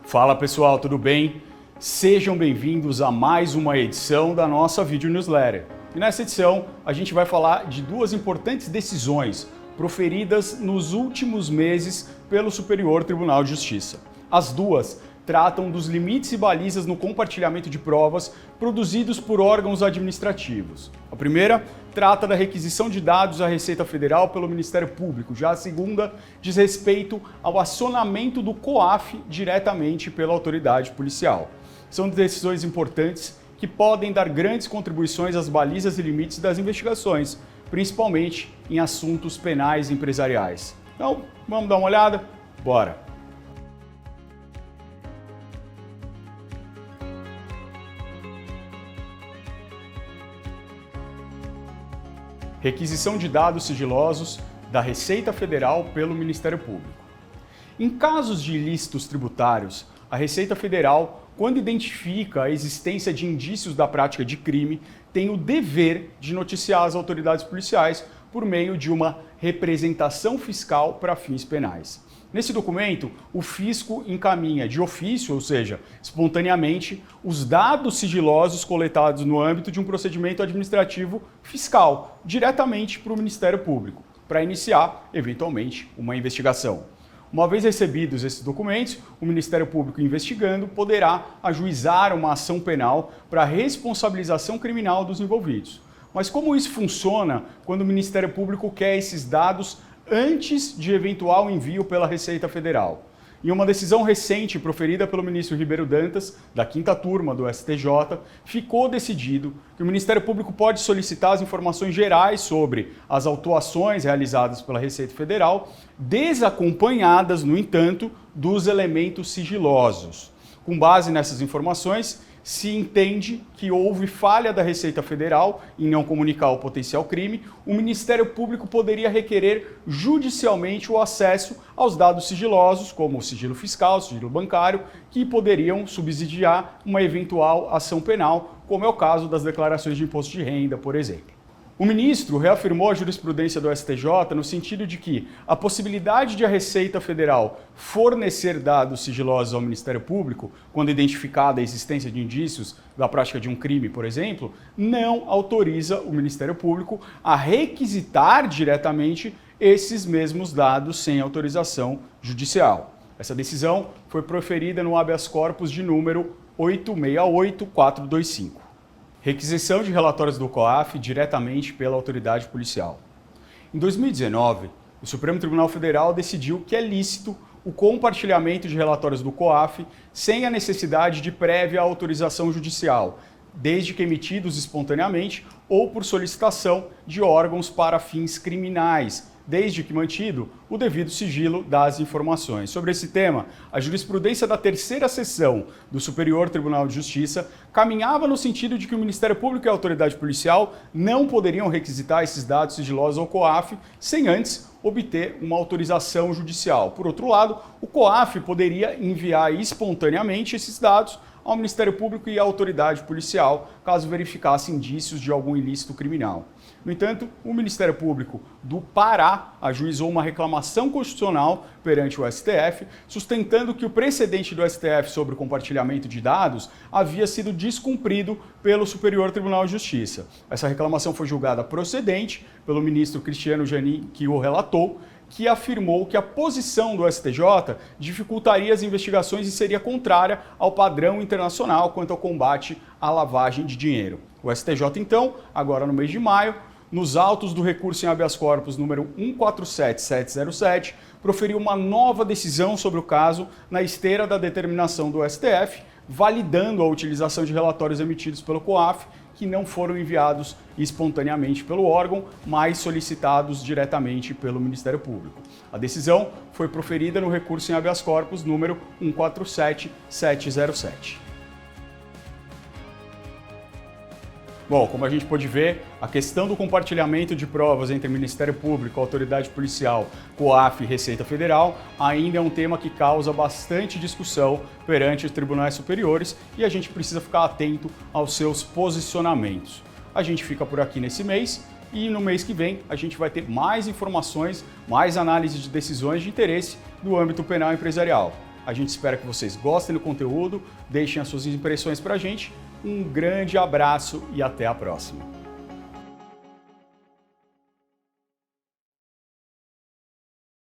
Fala pessoal, tudo bem? Sejam bem-vindos a mais uma edição da nossa Video Newsletter. E nessa edição a gente vai falar de duas importantes decisões proferidas nos últimos meses pelo Superior Tribunal de Justiça. As duas tratam dos limites e balizas no compartilhamento de provas produzidos por órgãos administrativos. A primeira trata da requisição de dados à Receita Federal pelo Ministério Público. Já a segunda diz respeito ao acionamento do COAF diretamente pela autoridade policial. São decisões importantes que podem dar grandes contribuições às balizas e limites das investigações, principalmente em assuntos penais e empresariais. Então, vamos dar uma olhada? Bora! Requisição de dados sigilosos da Receita Federal pelo Ministério Público. Em casos de ilícitos tributários, a Receita Federal, quando identifica a existência de indícios da prática de crime, tem o dever de noticiar as autoridades policiais por meio de uma representação fiscal para fins penais. Nesse documento, o fisco encaminha de ofício, ou seja, espontaneamente, os dados sigilosos coletados no âmbito de um procedimento administrativo fiscal, diretamente para o Ministério Público, para iniciar, eventualmente, uma investigação. Uma vez recebidos esses documentos, o Ministério Público investigando poderá ajuizar uma ação penal para responsabilização criminal dos envolvidos. Mas como isso funciona quando o Ministério Público quer esses dados antes de eventual envio pela Receita Federal? Em uma decisão recente proferida pelo ministro Ribeiro Dantas, da 5ª turma do STJ, ficou decidido que o Ministério Público pode solicitar as informações gerais sobre as autuações realizadas pela Receita Federal, desacompanhadas, no entanto, dos elementos sigilosos. Com base nessas informações, se entende que houve falha da Receita Federal em não comunicar o potencial crime, o Ministério Público poderia requerer judicialmente o acesso aos dados sigilosos, como o sigilo fiscal, o sigilo bancário, que poderiam subsidiar uma eventual ação penal, como é o caso das declarações de imposto de renda, por exemplo. O ministro reafirmou a jurisprudência do STJ no sentido de que a possibilidade de a Receita Federal fornecer dados sigilosos ao Ministério Público, quando identificada a existência de indícios da prática de um crime, por exemplo, não autoriza o Ministério Público a requisitar diretamente esses mesmos dados sem autorização judicial. Essa decisão foi proferida no habeas corpus de número 868425. Requisição de relatórios do COAF diretamente pela autoridade policial. Em 2019, o Supremo Tribunal Federal decidiu que é lícito o compartilhamento de relatórios do COAF sem a necessidade de prévia autorização judicial, desde que emitidos espontaneamente ou por solicitação de órgãos para fins criminais, desde que mantido o devido sigilo das informações. Sobre esse tema, a jurisprudência da 3ª Seção do Superior Tribunal de Justiça caminhava no sentido de que o Ministério Público e a autoridade policial não poderiam requisitar esses dados sigilosos ao COAF sem antes obter uma autorização judicial. Por outro lado, o COAF poderia enviar espontaneamente esses dados ao Ministério Público e à autoridade policial, caso verificasse indícios de algum ilícito criminal. No entanto, o Ministério Público do Pará ajuizou uma reclamação constitucional perante o STF, sustentando que o precedente do STF sobre o compartilhamento de dados havia sido descumprido pelo Superior Tribunal de Justiça. Essa reclamação foi julgada procedente pelo ministro Cristiano Zanin, que o relatou, que afirmou que a posição do STJ dificultaria as investigações e seria contrária ao padrão internacional quanto ao combate à lavagem de dinheiro. O STJ, então, agora no mês de maio, nos autos do recurso em habeas corpus número 147707, proferiu uma nova decisão sobre o caso na esteira da determinação do STF, validando a utilização de relatórios emitidos pelo COAF, que não foram enviados espontaneamente pelo órgão, mas solicitados diretamente pelo Ministério Público. A decisão foi proferida no recurso em habeas corpus número 147707. Bom, como a gente pôde ver, a questão do compartilhamento de provas entre Ministério Público, Autoridade Policial, COAF e Receita Federal ainda é um tema que causa bastante discussão perante os tribunais superiores e a gente precisa ficar atento aos seus posicionamentos. A gente fica por aqui nesse mês e no mês que vem a gente vai ter mais informações, mais análise de decisões de interesse do âmbito penal empresarial. A gente espera que vocês gostem do conteúdo, deixem as suas impressões para a gente. Um grande abraço e até a próxima.